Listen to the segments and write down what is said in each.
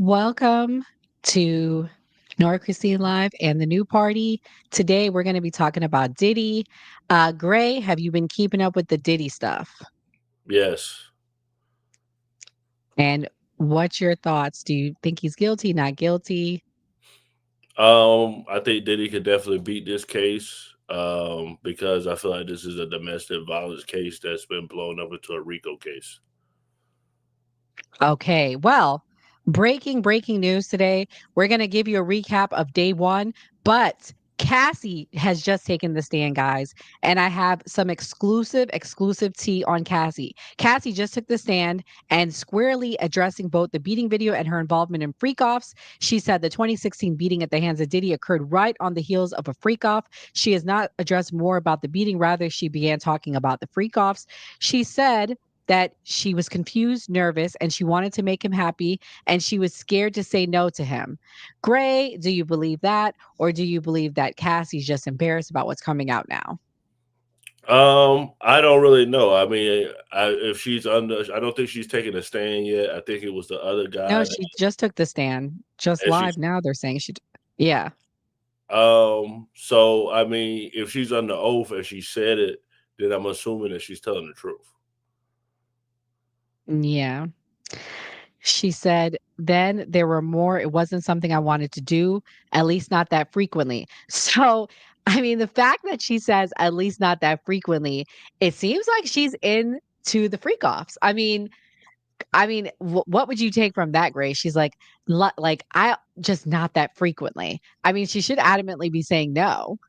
Welcome to Nora Christine Live and the new party. Today we're going to be talking about Diddy. Gray, have you been keeping up with the Diddy stuff? Yes. And what's your thoughts? Do you think he's guilty, not guilty? I think Diddy could definitely beat this case because I feel like this is a domestic violence case that's been blown up into a RICO case. Okay, well, breaking news today. We're going to give you a recap of day one, but Cassie has just taken the stand, guys, and I have some exclusive tea on Cassie. Cassie just took the stand and squarely addressing both the beating video and her involvement in freak offs. She said the 2016 beating at the hands of Diddy occurred right on the heels of a freak off. She has not addressed more about the beating, rather, she began talking about the freak offs. She said that she was confused, nervous, and she wanted to make him happy, and she was scared to say no to him. Gray, do you believe that? Or do you believe that Cassie's just embarrassed about what's coming out now? I don't really know. I mean, if she's under, I don't think she's taking a stand yet. I think it was the other No, guy, she just took the stand. Just and she's live now, they're saying yeah. So I mean, if she's under oath and she said it, then I'm assuming that she's telling the truth. Yeah. She said, then there were more. It wasn't something I wanted to do, at least not that frequently. So, I mean, the fact that she says, at least not that frequently, it seems like she's into the freak offs. What would you take from that, Grace? She's like, like I just not that frequently. I mean, she should adamantly be saying no.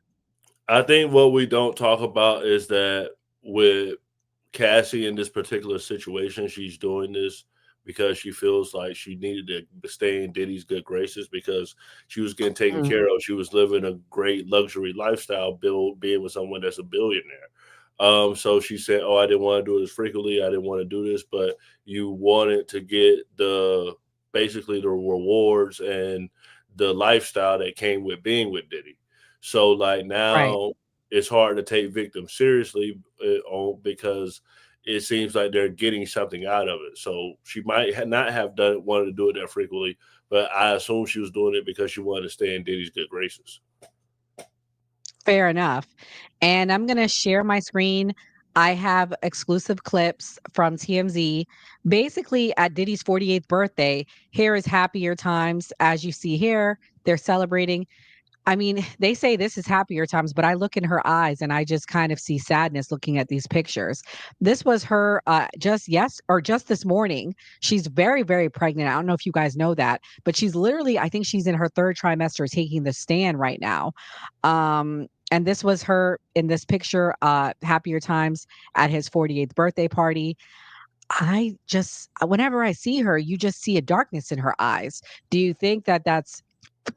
I think what we don't talk about is that with Cassie in this particular situation, she's doing this because she feels like she needed to stay in Diddy's good graces because she was getting taken Mm, care of. She was living a great luxury lifestyle, being with someone that's a billionaire. So she said, "Oh, I didn't want to do it as frequently. I didn't want to do this, but you wanted to get the basically the rewards and the lifestyle that came with being with Diddy." So like right. now it's hard to take victims seriously because it seems like they're getting something out of it. So she might not have done wanted to do it that frequently, but I assume she was doing it because she wanted to stay in Diddy's good graces. Fair enough. And I'm going to share my screen. I have exclusive clips from TMZ. Basically, at Diddy's 48th birthday, here is happier times. As you see here, they're celebrating. I mean, they say this is happier times, but I look in her eyes and I just kind of see sadness looking at these pictures. This was her just this morning. She's very pregnant. I don't know if you guys know that, but she's literally, I think she's in her third trimester taking the stand right now. And this was her in this picture, happier times at his 48th birthday party. I just, whenever I see her, you just see a darkness in her eyes. Do you think that that's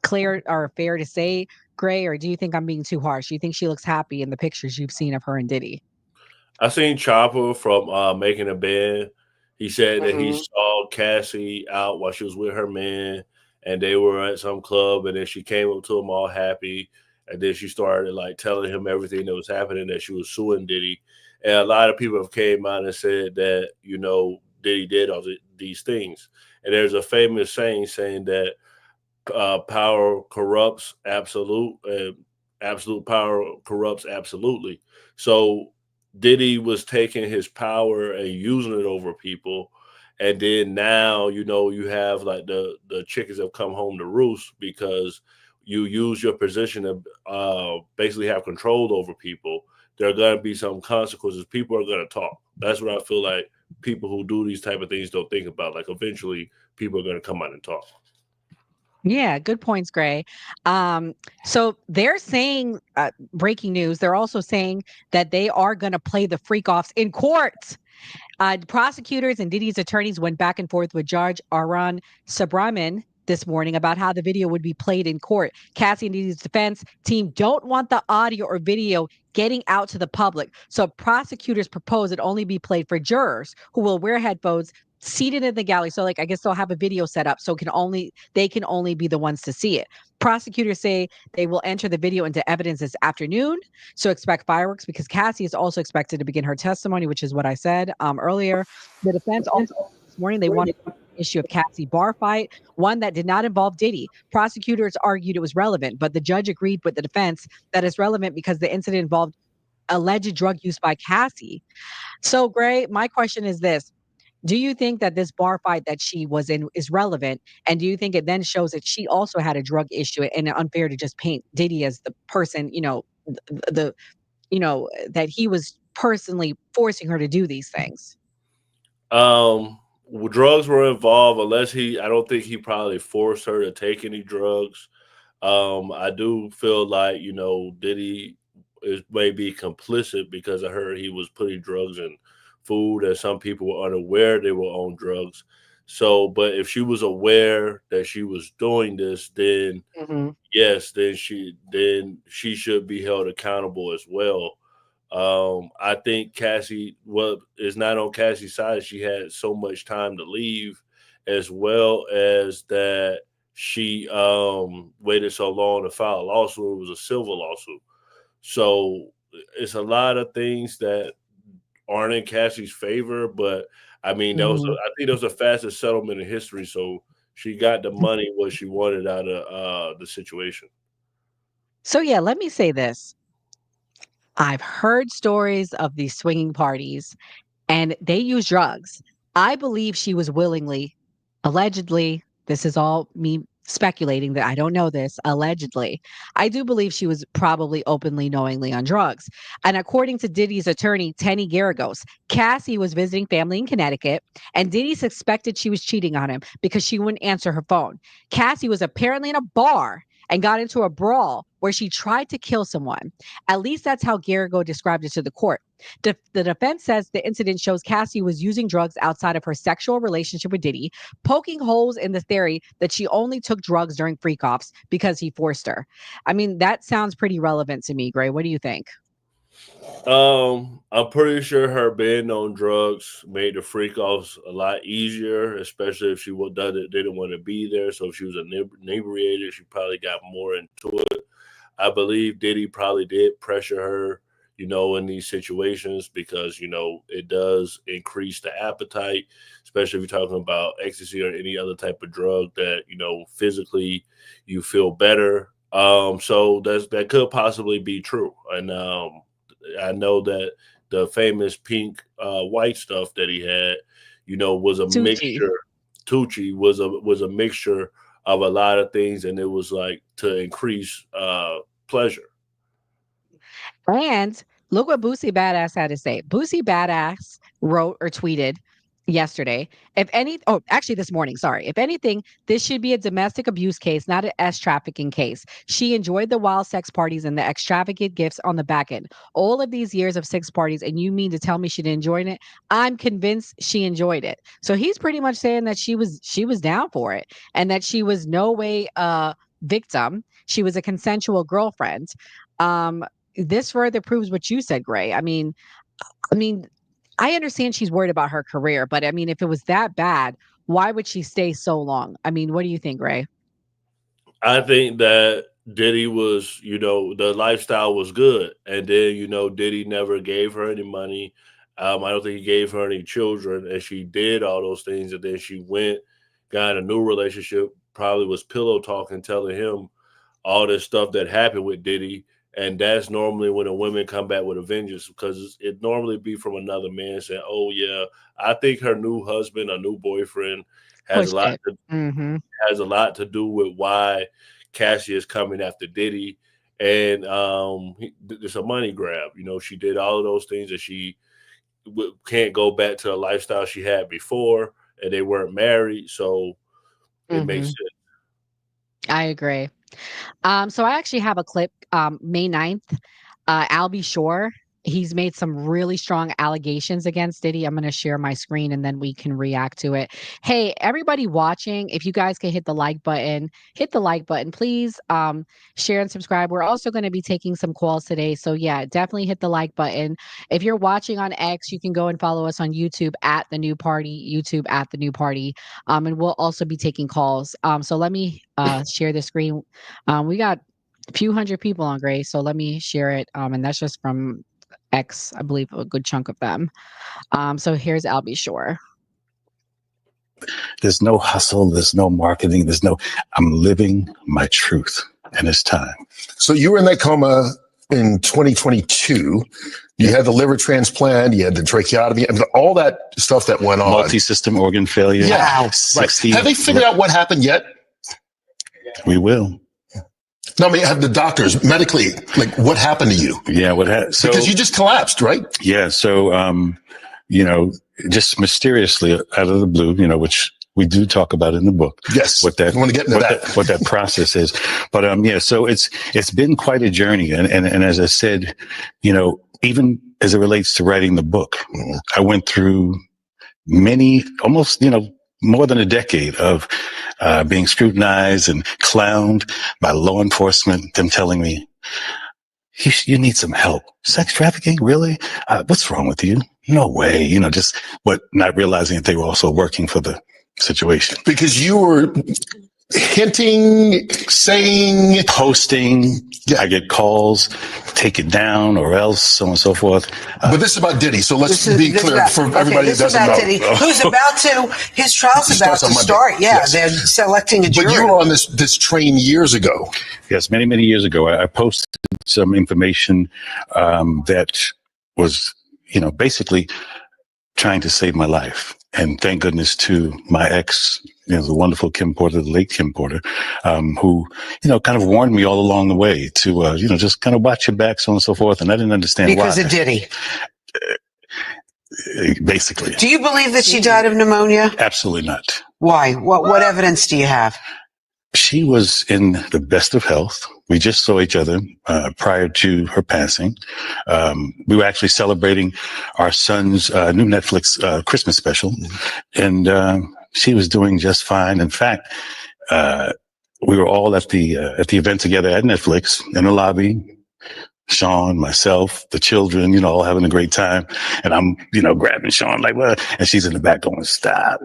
clear or fair to say, Gray, or do you think I'm being too harsh? Do you think she looks happy in the pictures you've seen of her and Diddy? I seen Chopper from Making a Band. He said that he Mhm. saw Cassie out while she was with her man, and they were at some club, and then she came up to him all happy, and then she started like telling him everything that was happening, that she was suing Diddy, and a lot of people have came out and said that Diddy did these things, and there's a famous saying that power corrupts absolute, and absolute power corrupts absolutely. So Diddy was taking his power and using it over people. And then now, you have like the chickens have come home to roost because you use your position to basically have control over people. There are going to be some consequences. People are going to talk. That's what I feel like people who do these type of things don't think about. Like eventually, people are going to come out and talk. Yeah, good points, Gray. Um, so they're saying, breaking news, they're also saying that they are going to play the freak offs in court. Prosecutors and Diddy's attorneys went back and forth with Judge Aron Sabraman this morning about how the video would be played in court. Cassie and Diddy's defense team don't want the audio or video getting out to the public. So prosecutors propose it only be played for jurors who will wear headphones seated in the gallery. So like I guess they'll have a video set up so they can only be the ones to see it. Prosecutors say they will enter the video into evidence this afternoon. So expect fireworks because Cassie is also expected to begin her testimony, which is what I said earlier. The defense also this morning they wanted issue of Cassie bar fight, one that did not involve Diddy. Prosecutors argued it was relevant, but the judge agreed with the defense that it's relevant because the incident involved alleged drug use by Cassie. So, Gray, my question is this. Do you think that this bar fight that she was in is relevant? And do you think it then shows that she also had a drug issue and unfair to just paint Diddy as the person, that he was personally forcing her to do these things? Drugs were involved, unless I don't think he probably forced her to take any drugs. I do feel like, Diddy is maybe complicit because I heard he was putting drugs in food and some people were unaware they were on drugs. So, but if she was aware that she was doing this, then Mhm. yes, then she should be held accountable as well. I think Cassie, well, is not on Cassie's side. She had so much time to leave, as well as that she waited so long to file a lawsuit. It was a civil lawsuit, so it's a lot of things that aren't in Cassie's favor. But I mean, Mhm. I think that was the fastest settlement in history. So she got the money what she wanted out of the situation. So, yeah, let me say this. I've heard stories of these swinging parties and they use drugs. I believe she was willingly, allegedly, this is all me speculating that I don't know this, allegedly. I do believe she was probably openly, knowingly on drugs. And according to Diddy's attorney, Tenny Garagos, Cassie was visiting family in Connecticut, and Diddy suspected she was cheating on him because she wouldn't answer her phone. Cassie was apparently in a bar and got into a brawl where she tried to kill someone. At least that's how Garagos described it to the court. The defense says the incident shows Cassie was using drugs outside of her sexual relationship with Diddy, poking holes in the theory that she only took drugs during freak offs because he forced her. I mean, that sounds pretty relevant to me, Gray. What do you think? I'm pretty sure her being on drugs made the freak offs a lot easier, especially if she would done it, didn't want to be there. So if she was inebriated, she probably got more into it. I believe Diddy probably did pressure her, in these situations because, it does increase the appetite, especially if you're talking about ecstasy or any other type of drug that, physically you feel better. So that could possibly be true. And I know that the famous pink white stuff that he had, was a Tucci. mixture. Tucci was a mixture of a lot of things, and it was like to increase pleasure. And look what Boosie Badass had to say. Boosie Badass wrote or tweeted yesterday. If any, oh, actually this morning, sorry. If anything, this should be a domestic abuse case, not an S trafficking case. She enjoyed the wild sex parties and the extravagant gifts on the back end. All of these years of sex parties, and you mean to tell me she didn't enjoy it? I'm convinced she enjoyed it. So he's pretty much saying that she was down for it and that she was no way a victim. She was a consensual girlfriend. Um, this further proves what you said, Gray. I mean, I understand she's worried about her career, but I mean, if it was that bad, why would she stay so long? I mean, what do you think, Gray? I think that Diddy was, the lifestyle was good, and then Diddy never gave her any money. I don't think he gave her any children, and she did all those things, and then she went, got in a new relationship. Probably was pillow talking, telling him all this stuff that happened with Diddy. And that's normally when the women come back with a vengeance because it normally be from another man saying, "Oh yeah, I think her new husband, a new boyfriend, has a Pushed lot it. to Mhm. has a lot to do with why Cassie is coming after Diddy, and it's a money grab. She did all of those things, and she can't go back to the lifestyle she had before, and they weren't married, so it makes Mhm. sense. I agree. So I actually have a clip, May 9th. Albie Shore, he's made some really strong allegations against Diddy. I'm going to share my screen and then we can react to it. Hey, everybody watching, if you guys can hit the like button, please. Share and subscribe. We're also going to be taking some calls today. So yeah, definitely hit the like button. If you're watching on X, you can go and follow us on YouTube at the new party, YouTube at the new party. And we'll also be taking calls. So let me share the screen. We got a few hundred people on Grace, so let me share it. And that's just from X, I believe a good chunk of them. So here's Albie Shore. There's no hustle. There's no marketing. I'm living my truth, and it's time. So you were in that coma in 2022. You had the liver transplant, you had the tracheotomy, and all that stuff that went on. Multi-system organ failure. Yeah, right. 60. Have they figured out what happened yet? We will. No, I mean, have the doctors medically, like, what happened to you? Yeah, what happened? So, because you just collapsed, right? Yeah. So, just mysteriously out of the blue, which we do talk about in the book. Yes. What that, I want to get into what that process is. But, so it's been quite a journey. And as I said, even as it relates to writing the book, I went through almost, more than a decade of being scrutinized and clowned by law enforcement, them telling me, you need some help. Sex trafficking? Really? What's wrong with you? No way. But not realizing that they were also working for the situation. Because you were hinting, saying, posting. Yeah. I get calls, take it down or else, so on and so forth. But this is about Diddy, so let's be clear for everybody that doesn't know. Diddy, who's about to, his trial's about to start. Yeah, yes. They're selecting a jury. But you were on this train years ago. Yes, many, many years ago. I posted some information that was, basically trying to save my life. And thank goodness to my ex, the wonderful Kim Porter, the late Kim Porter, who, kind of warned me all along the way to, just kind of watch your back, so on and so forth. And I didn't understand why. Because of Diddy. Basically. Do you believe that she died of pneumonia? Absolutely not. Why? What evidence do you have? She was in the best of health. We just saw each other prior to her passing. We were actually celebrating our son's new Netflix Christmas special, and she was doing just fine. In fact, we were all at the event together at Netflix in the lobby. Sean, myself, the children, all having a great time. And I'm, grabbing Sean like, what? And she's in the back going, stop,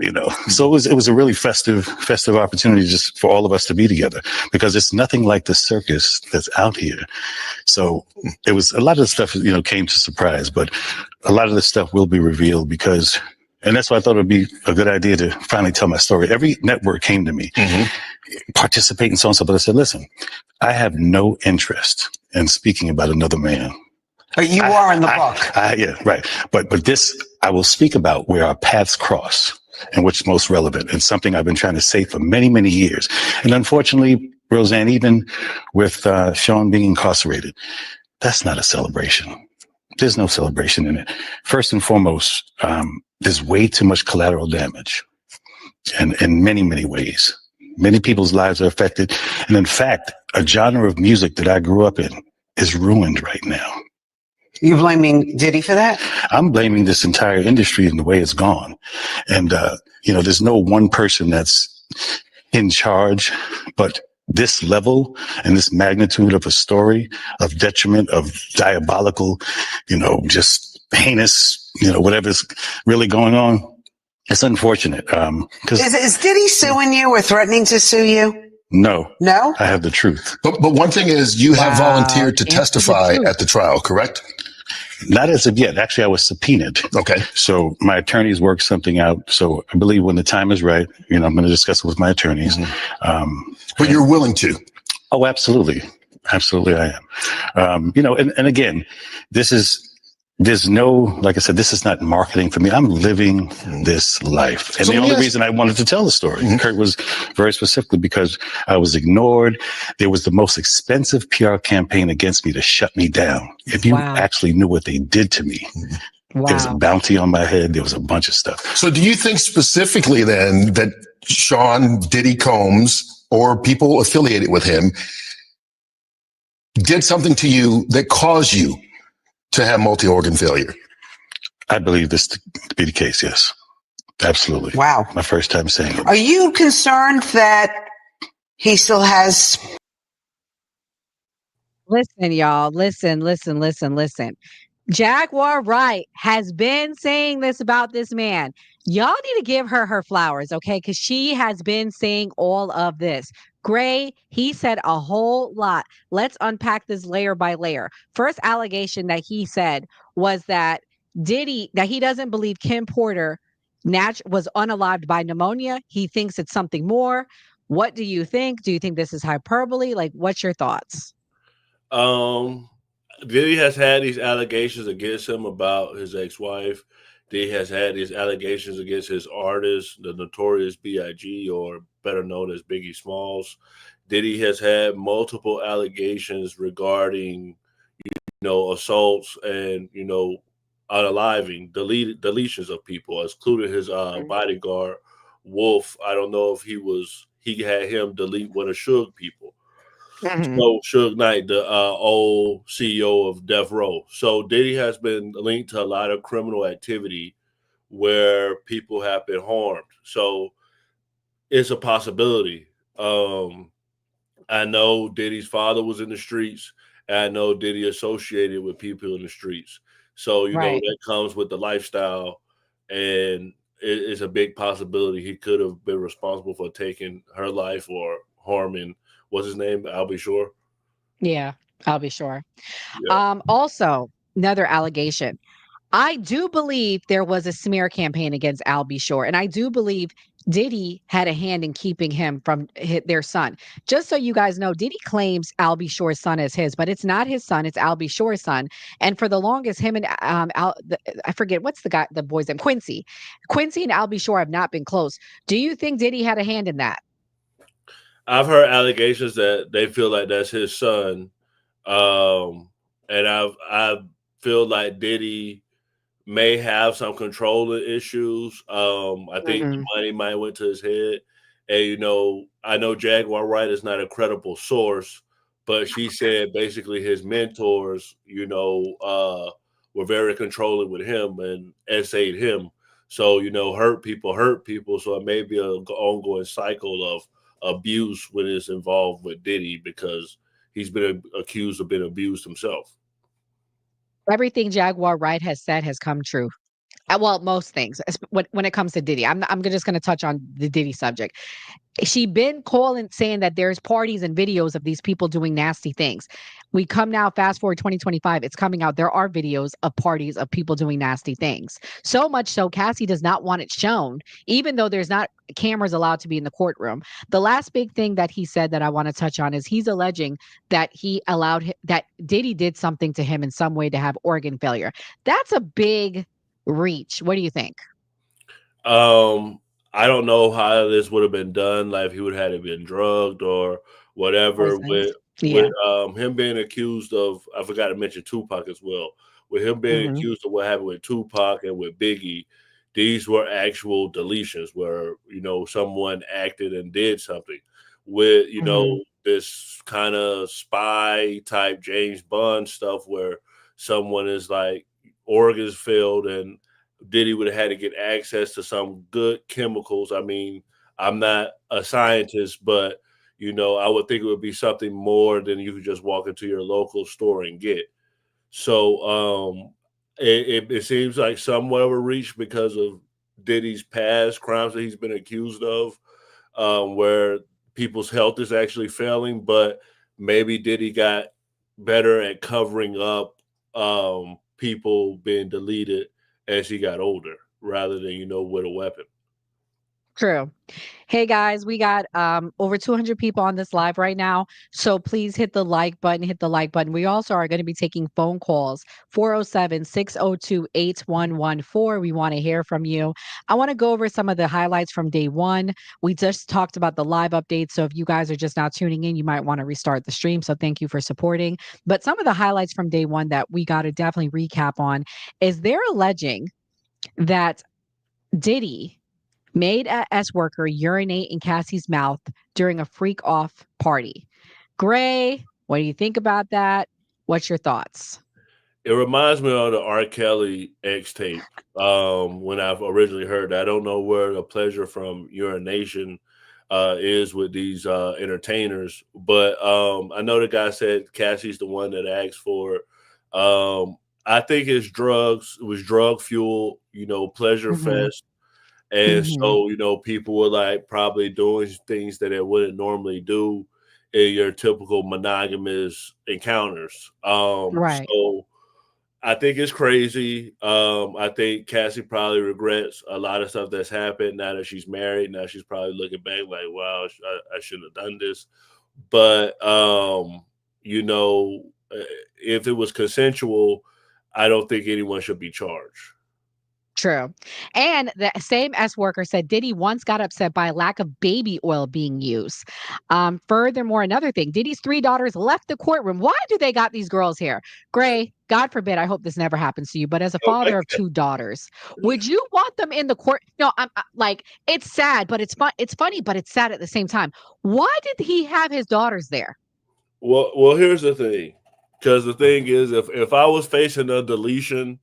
So it was a really festive opportunity just for all of us to be together, because it's nothing like the circus that's out here. So it was a lot of the stuff, came to surprise, but a lot of the stuff will be revealed and that's why I thought it would be a good idea to finally tell my story. Every network came to me, participate and so on and so, but I said, listen, I have no interest in speaking about another man. But you are in the book. Yeah, right. But this, I will speak about where our paths cross and what's most relevant, and something I've been trying to say for many, many years. And unfortunately, Roseanne, even with Sean being incarcerated, that's not a celebration. There's no celebration in it. First and foremost, there's way too much collateral damage, and in many, many ways. Many people's lives are affected. And in fact, a genre of music that I grew up in is ruined right now. You're blaming Diddy for that? I'm blaming this entire industry and the way it's gone. And, there's no one person that's in charge, but this level and this magnitude of a story of detriment, of diabolical, just heinous, whatever's really going on. It's unfortunate. Is Diddy suing you or threatening to sue you? No. No? I have the truth. But one thing is, you have volunteered to testify at the trial, correct? Not as of yet. Actually, I was subpoenaed. Okay. So my attorneys worked something out. So I believe when the time is right, I'm going to discuss it with my attorneys. But you're willing to? Oh, absolutely. Absolutely, I am. And again, there's no, like I said, this is not marketing for me. I'm living this life. And the only reason I wanted to tell the story, Kurt, was very specifically because I was ignored. There was the most expensive PR campaign against me to shut me down. If you actually knew what they did to me, there was a bounty on my head. There was a bunch of stuff. So do you think specifically then that Sean Diddy Combs or people affiliated with him did something to you that caused you to have multi-organ failure? I believe this to be the case, yes. Absolutely. Wow. My first time saying it. Are you concerned that he still has... Listen, y'all. Listen. Jaguar Wright has been saying this about this man. Y'all need to give her flowers, okay? Because she has been saying all of this. Gray, he said a whole lot. Let's unpack this layer by layer. First allegation that he said was that Diddy, that he doesn't believe Kim Porter was unalived by pneumonia. He thinks it's something more. What do you think? Do you think this is hyperbole? Like, what's your thoughts? Um, Diddy has had these allegations against him about his ex-wife. Diddy has had these allegations against his artist, the notorious B.I.G., or better known as Biggie Smalls. Diddy has had multiple allegations regarding, assaults and, unaliving, deletions of people, including his bodyguard, Wolf. I don't know if he had him delete one of Suge people. Mhm. So Suge Knight, the old CEO of Death Row. So Diddy has been linked to a lot of criminal activity where people have been harmed. So it's a possibility. I know Diddy's father was in the streets, and I know Diddy associated with people in the streets. So Right. that comes with the lifestyle, and it's a big possibility he could have been responsible for taking her life or harming. What's his name? I'll be sure. Yeah, I'll be sure. Yeah. Also, another allegation. I do believe there was a smear campaign against Al B. Shore, and I do believe Diddy had a hand in keeping him from their son. Just so you guys know, Diddy claims Al B. Shore's son as his, but it's not his son; it's Al B. Shore's son. And for the longest, him and I forget what's the boy's name, Quincy and Al B. Shore have not been close. Do you think Diddy had a hand in that? I've heard allegations that they feel like that's his son, um, and I feel like Diddy may have some controlling issues. I think the Hmm. money might went to his head, and I know Jaguar Wright is not a credible source, but she said basically his mentors, were very controlling with him and essayed him. So hurt people. So it may be an ongoing cycle of abuse when it's involved with Diddy because he's been accused of being abused himself. Everything Jaguar Wright has said has come true. Well, most things when it comes to Diddy. I'm just going to touch on the Diddy subject. She been calling saying that there's parties and videos of these people doing nasty things. We come now, fast forward 2025, it's coming out. There are videos of parties of people doing nasty things. So much so Cassie does not want it shown, even though there's not cameras allowed to be in the courtroom. The last big thing that he said that I want to touch on is he's alleging that that Diddy did something to him in some way to have organ failure. That's a big reach. What do you think? Um, I don't know how this would have been done, like if he would have had to been drugged or whatever. Poisoned. With Yeah. him being accused of, I forgot to mention Tupac as well. With him being Hmm. accused of what happened with Tupac and with Biggie, these were actual deletions where someone acted and did something. With Hmm. this kind of spy type James Bond stuff where someone is like organs failed and Diddy would have had to get access to some good chemicals. I mean, I'm not a scientist, but I would think it would be something more than you could just walk into your local store and get. So it seems like somewhat of a reach because of Diddy's past crimes that he's been accused of, where people's health is actually failing, but maybe Diddy got better at covering up people being deleted as he got older rather than, with a weapon. True. Hey guys, we got over 200 people on this live right now. So please hit the like button, hit the like button. We also are going to be taking phone calls 407-602-8114. We want to hear from you. I want to go over some of the highlights from day one. We just talked about the live update. So if you guys are just now tuning in, you might want to restart the stream. So thank you for supporting. But some of the highlights from day one that we got to definitely recap on is they're alleging that Diddy made a S worker urinate in Cassie's mouth during a freak off party. Gray, what do you think about that? What's your thoughts? It reminds me of the R. Kelly X tape. When I've originally heard that. I don't know where the pleasure from urination is with these entertainers, but I know the guy said Cassie's the one that asked for it. I think it's drugs. It was drug fuel, pleasure Hmm. fest. And Hmm. so, people were like probably doing things that they wouldn't normally do in your typical monogamous encounters. Right. So I think it's crazy. I think Cassie probably regrets a lot of stuff that's happened now that she's married. Now she's probably looking back like, wow, I shouldn't have done this. But you know, if it was consensual, I don't think anyone should be charged. True. And the same S worker said Diddy once got upset by a lack of baby oil being used. Furthermore, another thing, Diddy's three daughters left the courtroom. Why do they got these girls here? Gray, God forbid, I hope this never happens to you, but as a Oh my father of two daughters, would you want them in the court? No, like, it's sad, but it's fun. It's funny, but it's sad at the same time. Why did he have his daughters there? Well, here's the thing, because the thing is, if I was facing a deletion,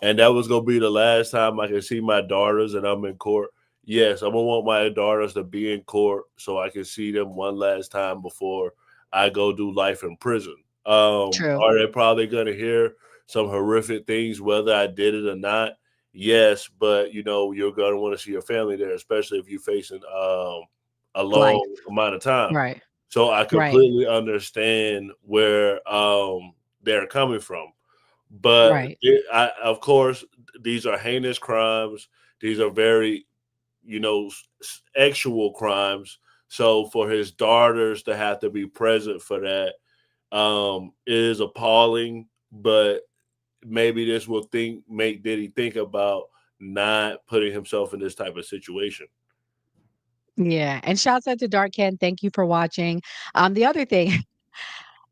and that was gonna be the last time I can see my daughters, and I'm in court, yes, I'm gonna want my daughters to be in court so I can see them one last time before I go do life in prison. True. Are they probably gonna hear some horrific things, whether I did it or not? Yes, but you know you're gonna want to see your family there, especially if you're facing a Life. long amount of time. Right. So I Right. completely understand where they're coming from. But Right. of course, these are heinous crimes. These are very, you know, actual crimes. So for his daughters to have to be present for that is appalling. But maybe this will make Diddy think about not putting himself in this type of situation. Yeah. And shouts out to Dark Ken. Thank you for watching. The other thing,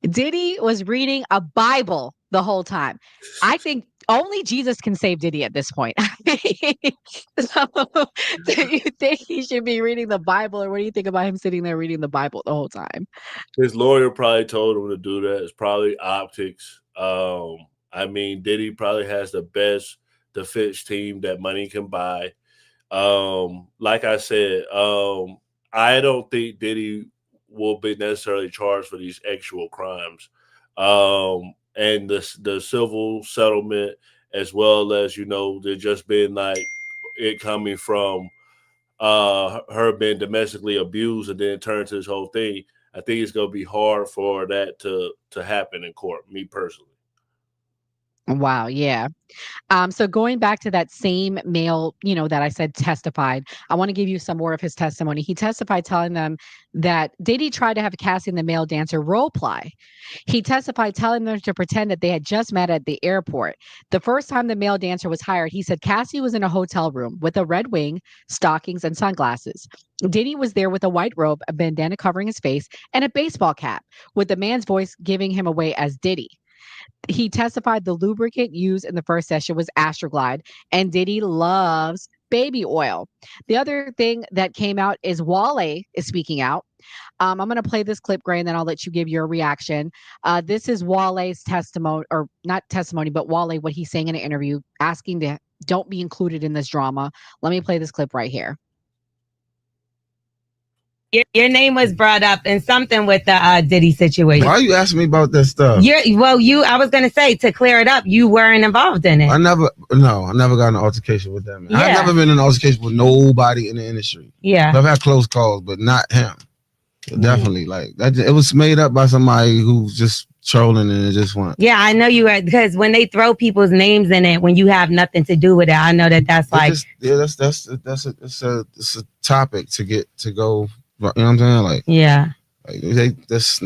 Diddy was reading a Bible the whole time. I think only Jesus can save Diddy at this point. So, do you think he should be reading the Bible, or what do you think about him sitting there reading the Bible the whole time? His lawyer probably told him to do that. It's probably optics. I mean, Diddy probably has the best defense team that money can buy. Like I said, I don't think Diddy will be necessarily charged for these actual crimes. And the civil settlement, as well as there just been like it coming from her being domestically abused and then turn to this whole thing. I think it's going to be hard for that to happen in court. Me personally. Wow. Yeah. So going back to that same male, that I said testified, I want to give you some more of his testimony. He testified telling them that Diddy tried to have Cassie and the male dancer role play. He testified telling them to pretend that they had just met at the airport. The first time the male dancer was hired, he said Cassie was in a hotel room with a red wing, stockings, and sunglasses. Diddy was there with a white robe, a bandana covering his face, and a baseball cap, with the man's voice giving him away as Diddy. He testified the lubricant used in the first session was Astroglide, and Diddy loves baby oil. The other thing that came out is Wale is speaking out. I'm going to play this clip, Gray, and then I'll let you give your reaction. This is Wale's testimony, or not testimony, but Wale, what he's saying in an interview, asking to don't be included in this drama. Let me play this clip right here. Your name was brought up in something with the Diddy situation. Why are you asking me about this stuff? I was gonna say, to clear it up, you weren't involved in it. I never got in an altercation with that man. Yeah. I've never been in an altercation with nobody in the industry. Yeah. I've had close calls, but not him. Definitely, like that. It was made up by somebody who's just trolling and it just went. Yeah, I know you were, because when they throw people's names in it, when you have nothing to do with it, I know that's like. It's a topic to get to go. You know what I'm saying? Like, yeah. Like that's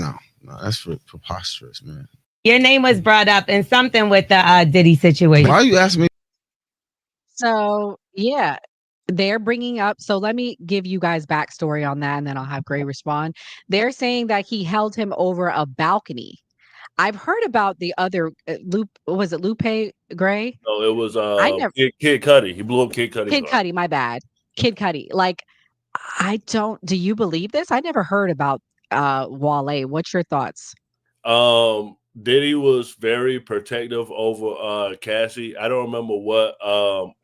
preposterous, man. Your name was brought up in something with the Diddy situation. Why are you asking me? So, yeah, they're bringing up. So, let me give you guys backstory on that, and then I'll have Gray respond. They're saying that he held him over a balcony. I've heard about the other was it Lupe, Gray? No, it was never, Kid Cudi. He blew up Kid Cudi. Kid Cudi, my bad. Kid Cudi. Like, do you believe this? I never heard about Wale. What's your thoughts? Diddy was very protective over Cassie. I don't remember what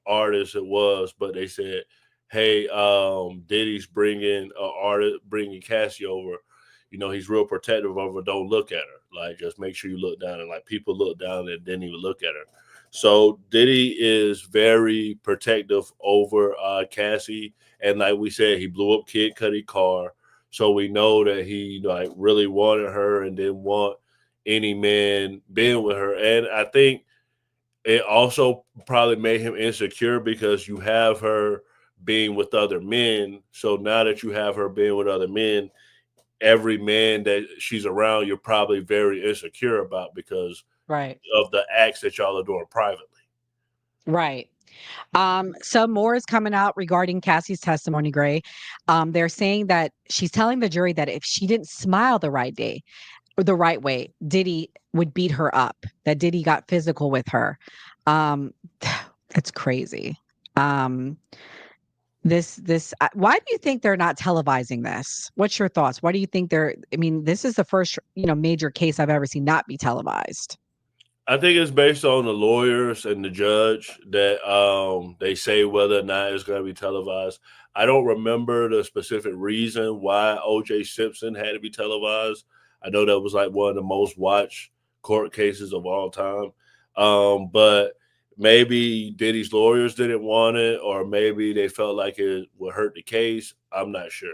artist it was, but they said, "Hey, Diddy's bringing Cassie over. He's real protective over her. Don't look at her. Like, just make sure you look down." And like people look down and didn't even look at her. So Diddy is very protective over Cassie, and like we said, he blew up Kid Cudi car. So we know that he like really wanted her and didn't want any man being with her. And I think it also probably made him insecure because you have her being with other men. So now that you have her being with other men, every man that she's around, you're probably very insecure about because Right. of the acts that y'all are doing privately. Right. Some more is coming out regarding Cassie's testimony, Gray. They're saying that she's telling the jury that if she didn't smile the right day or the right way, Diddy would beat her up, that Diddy got physical with her. Um, that's crazy. Um, why do you think they're not televising this? What's your thoughts? Why do you think I mean, this is the first, major case I've ever seen not be televised. I think it's based on the lawyers and the judge that they say whether or not it's going to be televised. I don't remember the specific reason why O.J. Simpson had to be televised. I know that was like one of the most watched court cases of all time. But maybe Diddy's lawyers didn't want it, or maybe they felt like it would hurt the case. I'm not sure.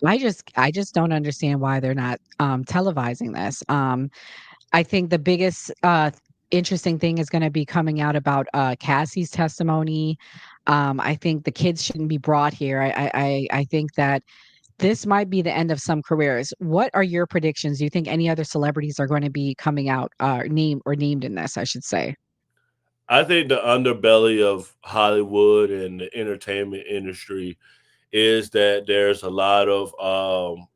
I just don't understand why they're not televising this. I think the biggest interesting thing is going to be coming out about Cassie's testimony. I think the kids shouldn't be brought here. I think that this might be the end of some careers. What are your predictions? Do you think any other celebrities are going to be coming out named in this, I should say? I think the underbelly of Hollywood and the entertainment industry is that there's a lot of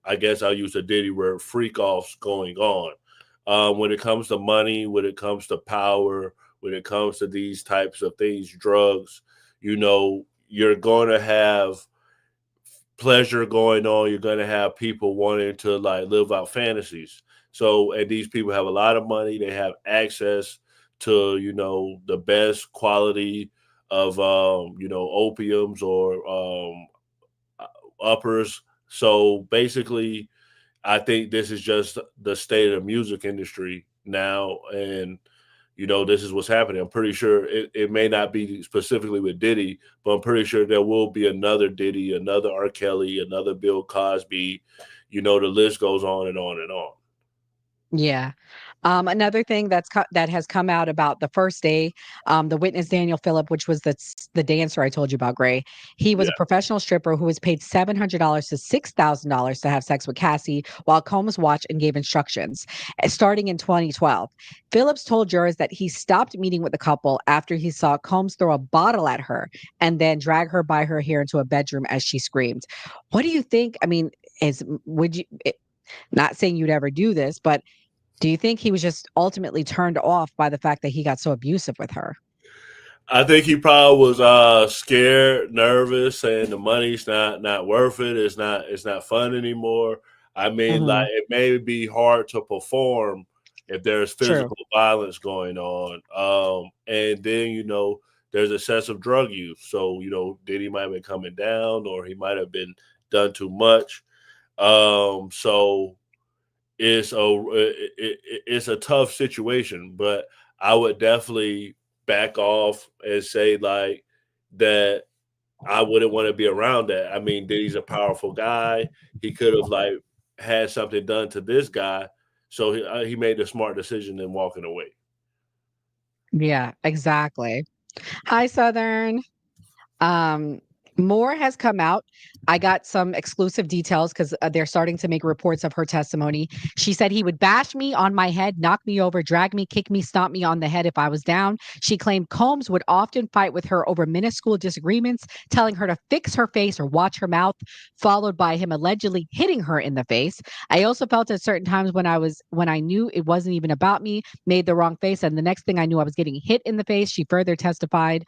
I guess I'll use a Diddy word, freak offs going on. When it comes to money, when it comes to power, when it comes to these types of things, drugs, you're going to have pleasure going on. You're going to have people wanting to like live out fantasies. So, and these people have a lot of money. They have access to, the best quality of, opiums or uppers. So basically, I think this is just the state of the music industry now. And, this is what's happening. I'm pretty sure it may not be specifically with Diddy, but I'm pretty sure there will be another Diddy, another R. Kelly, another Bill Cosby. The list goes on and on and on. Yeah. Another thing that has come out about the first day, the witness Daniel Phillip, which was the dancer I told you about, Gray. He was Yeah. a professional stripper who was paid $700 to $6,000 to have sex with Cassie while Combs watched and gave instructions, starting in 2012. Phillips told jurors that he stopped meeting with the couple after he saw Combs throw a bottle at her and then drag her by her hair into a bedroom as she screamed. What do you think? I mean, not saying you'd ever do this, but do you think he was just ultimately turned off by the fact that he got so abusive with her? I think he probably was scared, nervous, and the money's not worth it. It's not fun anymore. I mean, like it may be hard to perform if there's physical violence going on. And then there's excessive drug use. So Diddy might have been coming down, or he might have been done too much. So it's a tough situation, but I would definitely back off and say like that I wouldn't want to be around that. I mean, Diddy's a powerful guy. He could have like had something done to this guy, so he made the smart decision in walking away. Yeah, exactly. Hi, Southern. More has come out. I got some exclusive details because they're starting to make reports of her testimony. She said he would bash me on my head, knock me over, drag me, kick me, stomp me on the head if I was down. She claimed Combs would often fight with her over minuscule disagreements, telling her to fix her face or watch her mouth, followed by him allegedly hitting her in the face. I also felt at certain times when I knew it wasn't even about me, made the wrong face, and the next thing I knew I was getting hit in the face. She further testified.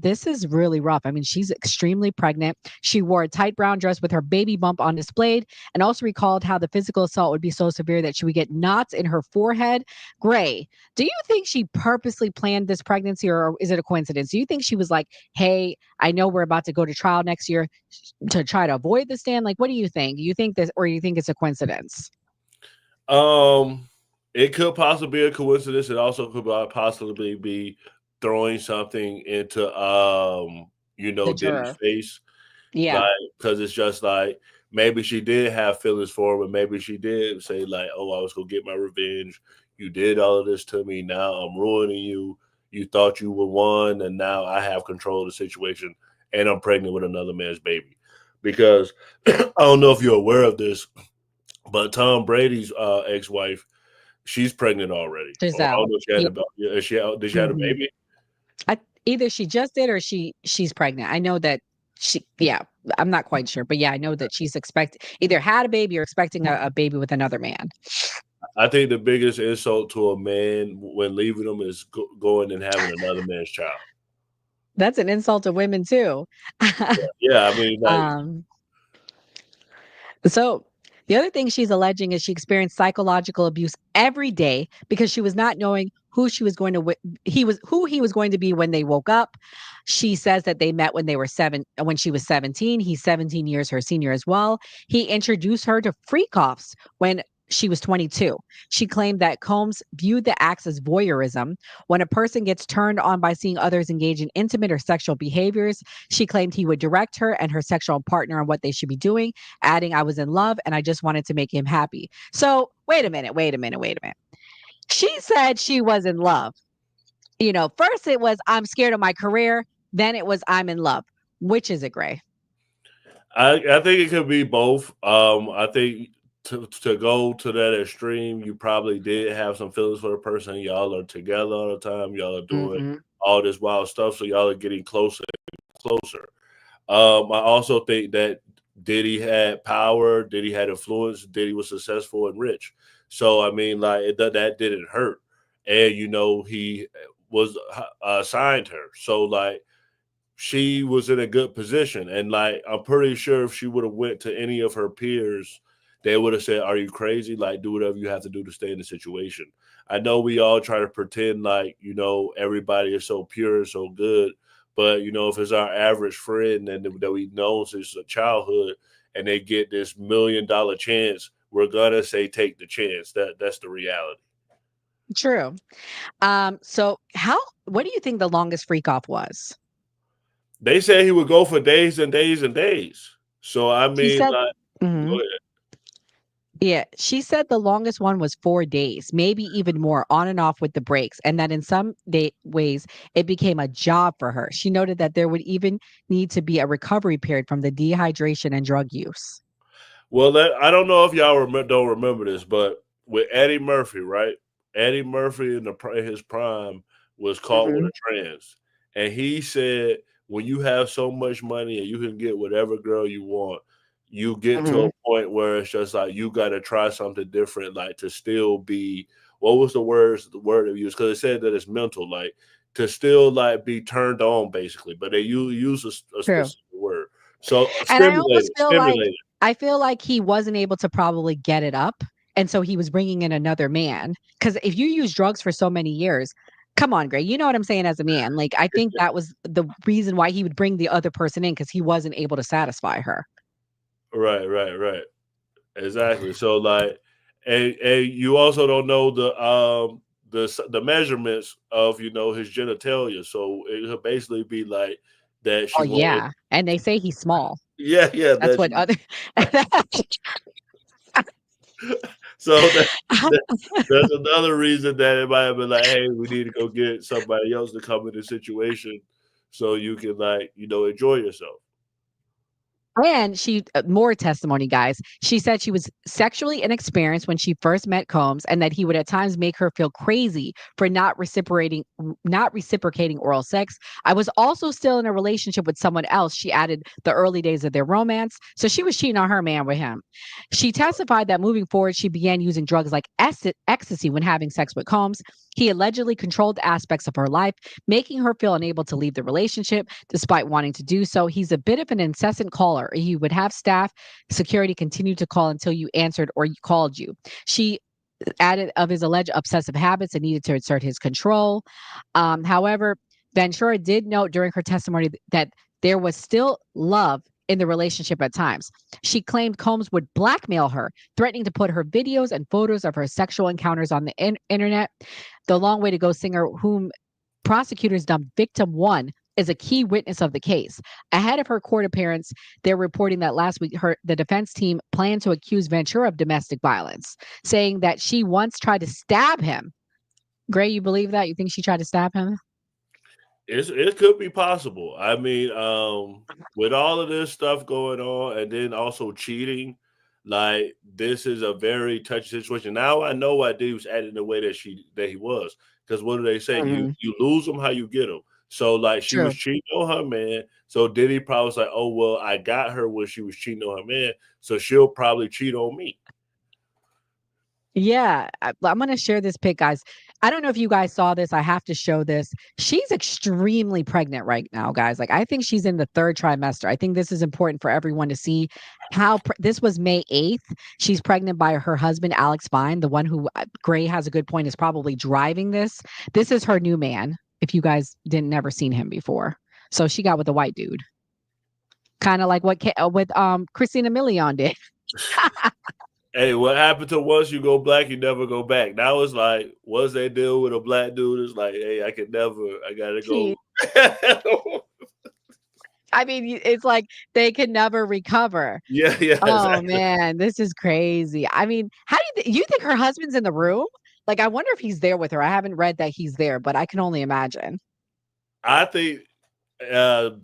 This is really rough. I mean, she's extremely pregnant. She wore a tight brown dress with her baby bump on display, and also recalled how the physical assault would be so severe that she would get knots in her forehead. Gray, do you think she purposely planned this pregnancy, or is it a coincidence? Do you think she was like, hey, I know we're about to go to trial next year to try to avoid the stand? Like, what do you think? You think this, or you think it's a coincidence? It could possibly be a coincidence. It also could possibly be throwing something into Diddy's face. Yeah. Like, because it's just like maybe she did have feelings for him, but maybe she did say like, oh, I was gonna get my revenge. You did all of this to me. Now I'm ruining you. You thought you were one, and now I have control of the situation, and I'm pregnant with another man's baby. Because I don't know if you're aware of this, but Tom Brady's ex-wife, she's pregnant already. Or I Giselle. don't know if she had Yeah. did she have a Mhm. baby? Either she just did or she's pregnant. I know that yeah, I'm not quite sure, but yeah, I know that she's either had a baby or expecting a baby with another man. I think the biggest insult to a man when leaving them is going and having another man's child. That's an insult to women too. Yeah, I mean, like, um, So the other thing she's alleging is she experienced psychological abuse every day because she was not knowing who she was going to who he was going to be when they woke up. She says that they met when they were when she was 17. He's 17 years her senior as well. He introduced her to freak offs when she was 22. She claimed that Combs viewed the acts as voyeurism. When a person gets turned on by seeing others engage in intimate or sexual behaviors, she claimed he would direct her and her sexual partner on what they should be doing, adding, I was in love and I just wanted to make him happy. So wait a minute. She said she was in love. First it was, I'm scared of my career. Then it was, I'm in love. Which is it, Gray? I think it could be both. I think to go to that extreme, you probably did have some feelings for the person. Y'all are together all the time. Y'all are doing Mm-hmm. all this wild stuff, so y'all are getting closer and closer. I also think that Diddy had power, Diddy had influence, Diddy was successful and rich. So I mean, like that didn't hurt, and he was signed her. So like she was in a good position, and like I'm pretty sure if she would have went to any of her peers, they would have said, "Are you crazy? Like do whatever you have to do to stay in the situation." I know we all try to pretend like everybody is so pure and so good, but if it's our average friend and that we know since childhood, and they get this $1 million chance, we're gonna say take the chance. That's the reality. True. So what do you think the longest freak off was? They said he would go for days and days and days. So I She mean, said, like, go mhm. ahead. Yeah, she said the longest one was 4 days, maybe even more, on and off with the breaks, and that in some ways it became a job for her. She noted that there would even need to be a recovery period from the dehydration and drug use. Well, I don't know if y'all don't remember this, but with Eddie Murphy, right? Eddie Murphy in his prime was caught with Hmm. a trans, and he said when you have so much money and you can get whatever girl you want, you get to Hmm. a point where it's just like you got to try something different, like to still be. What was the word they used? Because it said that it's mental, like to still like be turned on, basically. But they use a True. specific word. So And I almost feel like stimulated. he wasn't able to probably get it up. And so he was bringing in another man. Because if you use drugs for so many years, come on, Gray, you know what I'm saying as a man. Like, I think that was the reason why he would bring the other person in because he wasn't able to satisfy her. Right. Exactly. So like, and you also don't know the measurements of his genitalia. So it could basically be like that Oh, she wanted. yeah. And they say he's small. Yeah. That's what other. So that's another reason that it might have been like, hey, we need to go get somebody else to come in the situation so you can like enjoy yourself. And more testimony, guys. She said she was sexually inexperienced when she first met Combs, and that he would at times make her feel crazy for not reciprocating oral sex. I was also still in a relationship with someone else. She added the early days of their romance, so she was cheating on her man with him. She testified that moving forward, she began using drugs like ecstasy when having sex with Combs. He allegedly controlled aspects of her life, making her feel unable to leave the relationship despite wanting to do so. He's a bit of an incessant caller. He would have staff, security continue to call until you answered or called you. She added of his alleged obsessive habits and needed to assert his control. However, Ventura did note during her testimony that there was still love in the relationship at times. She claimed Combs would blackmail her, threatening to put her videos and photos of her sexual encounters on the internet. The Long Way to Go singer, whom prosecutors dubbed Victim 1, is a key witness of the case. Ahead of her court appearance, they're reporting that last week the defense team planned to accuse Ventura of domestic violence, saying that she once tried to stab him. Gray, you believe that? You think she tried to stab him? It could be possible. I mean, with all of this stuff going on, and then also cheating, like this is a very touchy situation. Now I know why Diddy was acting the way that he was. Because what do they say? Mhm. You lose them how you get them. So like she was True. cheating on her man. So Diddy probably was like, oh well, I got her when she was cheating on her man, so she'll probably cheat on me. Yeah, I'm going to share this pic, guys. I don't know if you guys saw this. I have to show this. She's extremely pregnant right now, guys. Like, I think she's in the third trimester. I think this is important for everyone to see how this was May 8th. She's pregnant by her husband, Alex Fine, the one who Gray has a good point is probably driving this. This is her new man, if you guys didn't never seen him before. So she got with a white dude. Kind of like what with Christina Milian did. Hey, what happened to once you go black, you never go back? That was like, once they deal with a black dude, it's like, hey, I gotta go. I mean, it's like they can never recover. Yeah. Oh Exactly. man, this is crazy. I mean, how do you think her husband's in the room? Like, I wonder if he's there with her. I haven't read that he's there, but I can only imagine. I think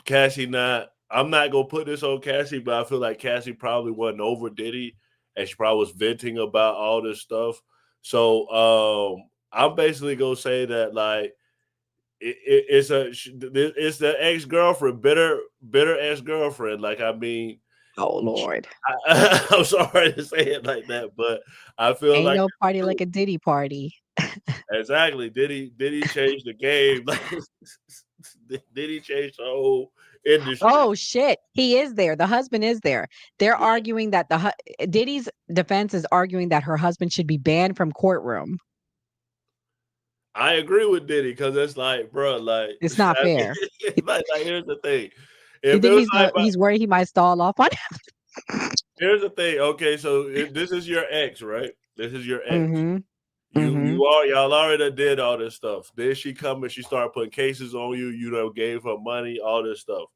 Cassie I'm not gonna put this on Cassie, but I feel like Cassie probably wasn't over Diddy, and she probably was venting about all this stuff. So I'm basically gonna say that like it's the ex-girlfriend, bitter ex-girlfriend. Like I mean, Oh Lord, I'm sorry to say it like that, but I feel ain't like no party like a Diddy party. exactly. Diddy changed the game. Diddy changed the whole industry. Oh shit, he is there. The husband is there. They're arguing that Diddy's defense is arguing that her husband should be banned from courtroom. I agree with Diddy because it's like, bro, like, It's not I fair. mean, like here's the thing. You If it think was like, he's worried he might stall off on here's the thing. Okay, so this is your ex, right? This is your ex. him? Y'all already did all this stuff. Then she come and she started putting cases on you. You know, gave her money, all this stuff,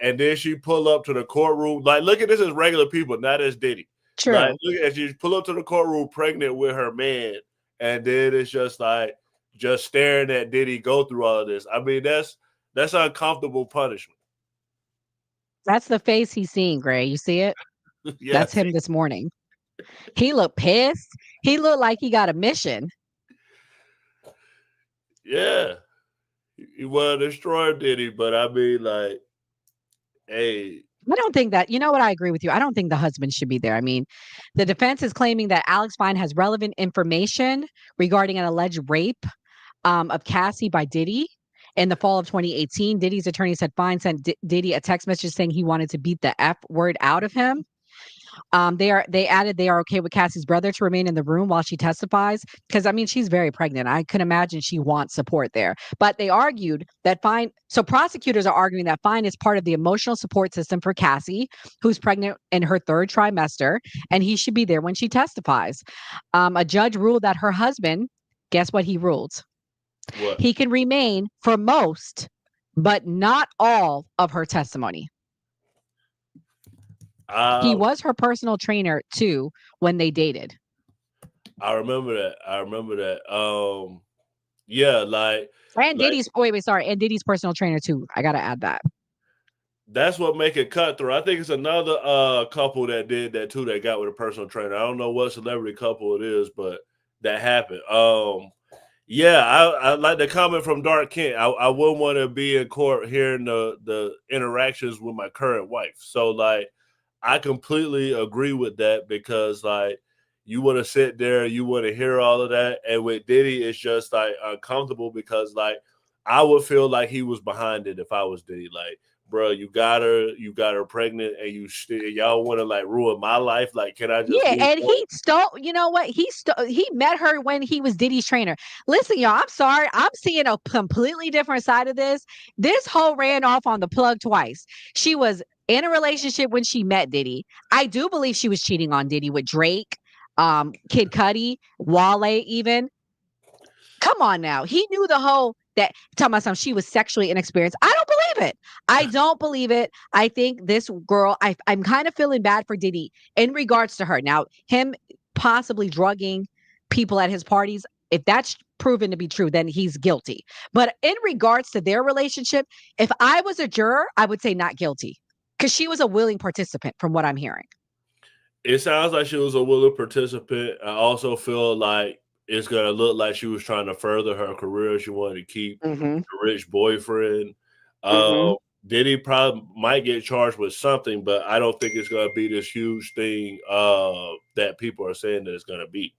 and then she pull up to the courtroom. Like, look at this as regular people, not as Diddy. True. Like, look at she pull up to the courtroom pregnant with her man, and then it's just like just staring at Diddy go through all of this. I mean, that's uncomfortable punishment. That's the face he's seeing, Gray. You see it? Yeah, That's him this morning. He looked pissed. He looked like he got a mission. yeah. He want to destroy Diddy, but I mean, like, hey, I don't think that, you know what? I agree with you. I don't think the husband should be there. I mean, the defense is claiming that Alex Fine has relevant information regarding an alleged rape of Cassie by Diddy in the fall of 2018. Diddy's attorney said Fine sent Diddy a text message saying he wanted to beat the F word out of him. They added they are okay with Cassie's brother to remain in the room while she testifies because I mean she's very pregnant. I can imagine she wants support there. But they argued that Fine. So prosecutors are arguing that Fine is part of the emotional support system for Cassie, who's pregnant in her third trimester, and he should be there when she testifies. A judge ruled that her husband. Guess what he ruled? what? He can remain for most, but not all of her testimony. He was her personal trainer too when they dated. I remember that. Yeah, like And Diddy's and Diddy's personal trainer too. I gotta add that. that's what make it cutthroat. I think it's another couple that did that too that got with a personal trainer. I don't know what celebrity couple it is, but that happened. Yeah, I like the comment from Dark Kent. I wouldn't want to be in court hearing the interactions with my current wife. So like I completely agree with that because like you want to sit there, you want to hear all of that, and with Diddy, it's just like uncomfortable because like I would feel like he was behind it if I was Diddy. Like, bro, you got her pregnant, and y'all want to like ruin my life. Like, can I just Yeah, move and on? he stole. You know what? He met her when he was Diddy's trainer. Listen, y'all. I'm sorry. I'm seeing a completely different side of this. This hoe ran off on the plug twice. She was in a relationship when she met Diddy. I do believe she was cheating on Diddy with Drake, Kid Cudi, Wale, even. Come on now. He knew the whole that talking about something she was sexually inexperienced. I don't believe believe it. I don't believe it. I think this girl, I'm kind of feeling bad for Diddy in regards to her. Now, him possibly drugging people at his parties, if that's proven to be true, then he's guilty. But in regards to their relationship, if I was a juror, I would say not guilty because she was a willing participant from what I'm hearing. It sounds like she was a willing participant. I also feel like it's going to look like she was trying to further her career. She wanted to keep Mm-hmm. a rich boyfriend. Mm-hmm. Diddy probably might get charged with something, but I don't think it's going to be this huge thing that people are saying that it's going to be.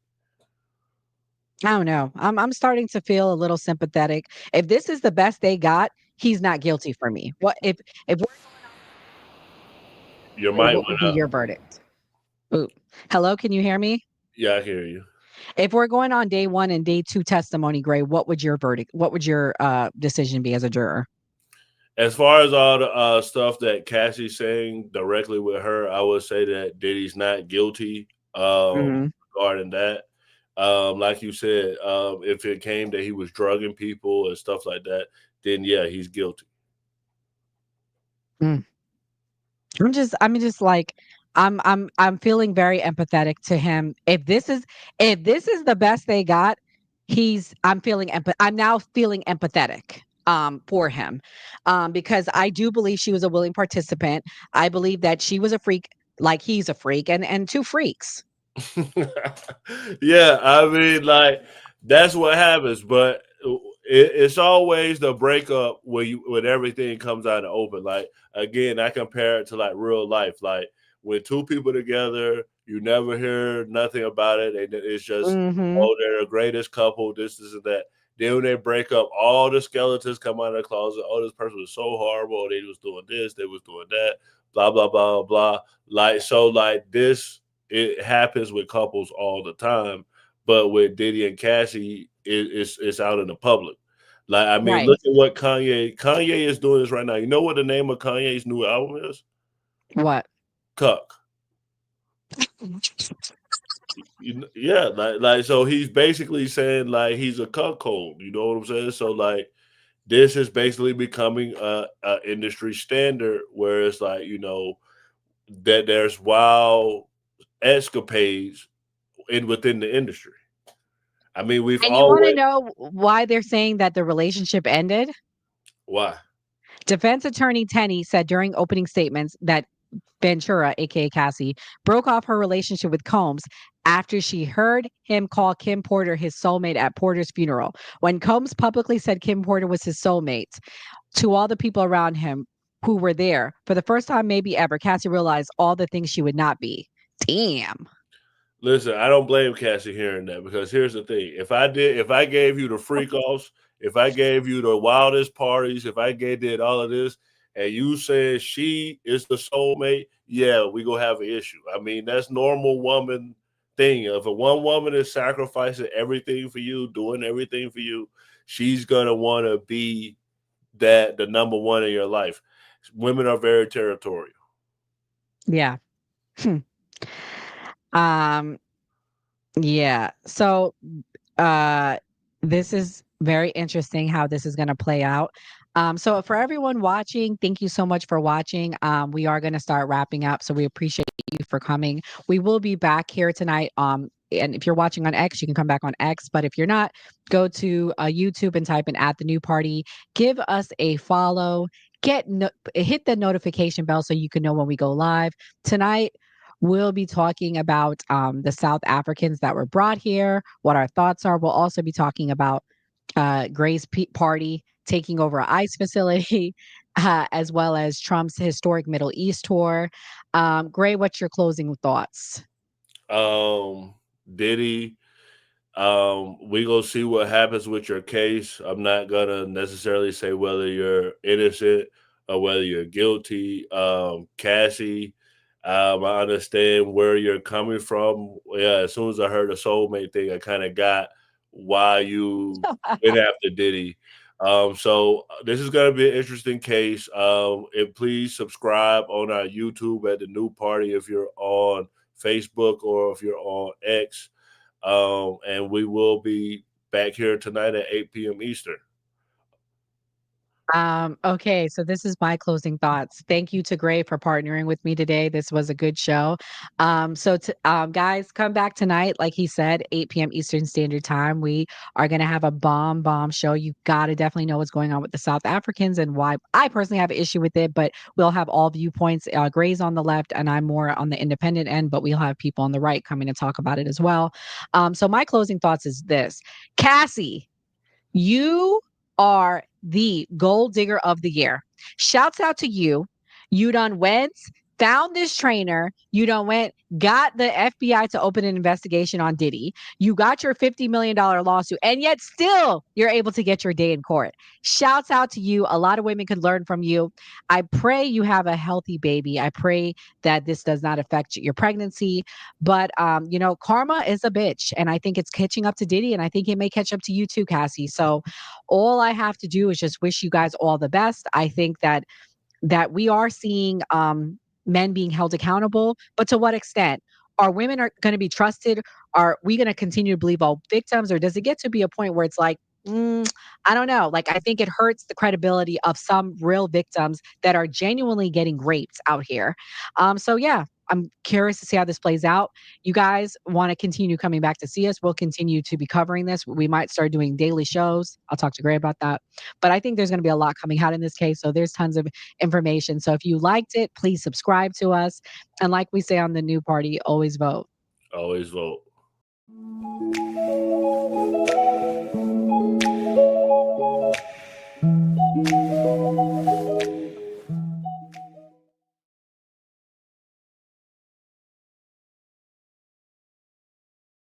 I don't know. I'm starting to feel a little sympathetic. If this is the best they got, he's not guilty for me. What if Your mic what went would be up. your verdict? Ooh. Hello, can you hear me? Yeah, I hear you. If we're going on day 1 and day 2 testimony, Gray, what would your verdict? What would your decision be as a juror? As far as all the stuff that Cassie's saying directly with her, I would say that Diddy's not guilty Mhm. regarding that. Like you said, if it came that he was drugging people and stuff like that, then yeah, he's guilty. Mm. I'm just like I'm feeling very empathetic to him. If this is the best they got, I'm now feeling empathetic for him. Because I do believe she was a willing participant. I believe that she was a freak like he's a freak and two freaks. Yeah, I mean, like that's what happens, but it's always the breakup when everything comes out in the open. Like again, I compare it to like real life. Like when two people together, you never hear nothing about it, and it's just Mhm. oh, they're the greatest couple. This and that. Then when they break up, all the skeletons come out of the closet. Oh, this person was so horrible. They was doing this. They was doing that. Blah blah blah blah. Like so, like this it happens with couples all the time, but with Diddy and Cassie, it's out in the public. Like, I mean, Right. look at what Kanye is doing this right now. You know what the name of Kanye's new album is? What? Cuck. Yeah, like so he's basically saying like he's a cuckold. You know what I'm saying? So like this is basically becoming a industry standard where it's like that there's wild escapades within the industry. I mean, we've And you want to always know why they're saying that the relationship ended? why? Defense attorney Tenney said during opening statements that Ventura, aka Cassie, broke off her relationship with Combs after she heard him call Kim Porter his soulmate at Porter's funeral. When Combs publicly said Kim Porter was his soulmate to all the people around him who were there, for the first time maybe ever, Cassie realized all the things she would not be. Damn. Listen, I don't blame Cassie hearing that because here's the thing: if I gave you the freak offs, if I gave you the wildest parties, if I did all of this, and you said she is the soulmate, yeah, we gonna have an issue. I mean, that's normal woman thing. If a one woman is sacrificing everything for you, doing everything for you, she's gonna want to be the number one in your life. Women are very territorial. Yeah. Hmm. Um, yeah. So uh this is very interesting how this is going to play out. So for everyone watching, thank you so much for watching. We are going to start wrapping up, so we appreciate you for coming. We will be back here tonight. And if you're watching on X, you can come back on X. But if you're not, go to YouTube and type in at the new party. Give us a follow. Hit the notification bell so you can know when we go live tonight. We'll be talking about the South Africans that were brought here, what our thoughts are. We'll also be talking about Gray's party taking over an ICE facility, as well as Trump's historic Middle East tour. Gray, what's your closing thoughts? Diddy, we gonna see what happens with your case. I'm not gonna necessarily say whether you're innocent or whether you're guilty. Cassie, I understand where you're coming from. Yeah, as soon as I heard the soulmate thing, I kind of got why you went after Diddy. So this is gonna be an interesting case. And please subscribe on our YouTube at the New Party if you're on Facebook or if you're on X. And we will be back here tonight at 8 p.m. Eastern. Okay, so this is my closing thoughts. Thank you to Gray for partnering with me today. This was a good show. Guys, come back tonight, like he said, 8 p.m. Eastern Standard Time. We are going to have a bomb show. You got to definitely know what's going on with the South Africans and why I personally have an issue with it, but we'll have all viewpoints. Gray's on the left, and I'm more on the independent end, but we'll have people on the right coming to talk about it as well. So my closing thoughts is this: Cassie, you are the gold digger of the year. Shouts out to you. You done went, found this trainer. You done went, got the FBI to open an investigation on Diddy. You got your $50 million lawsuit, and yet still you're able to get your day in court. Shouts out to you. A lot of women could learn from you. I pray you have a healthy baby. I pray that this does not affect your pregnancy. But karma is a bitch, and I think it's catching up to Diddy, and I think it may catch up to you too, Cassie. So all I have to do is just wish you guys all the best. I think that we are seeing men being held accountable, but to what extent? Are women are going to be trusted? Are we going to continue to believe all victims, or does it get to be a point where it's like, I don't know. Like, I think it hurts the credibility of some real victims that are genuinely getting raped out here. So yeah, I'm curious to see how this plays out. You guys want to continue coming back to see us? We'll continue to be covering this. We might start doing daily shows. I'll talk to Gray about that. But I think there's going to be a lot coming out in this case. So there's tons of information. So if you liked it, please subscribe to us. And like we say on the New Party, always vote. Always vote.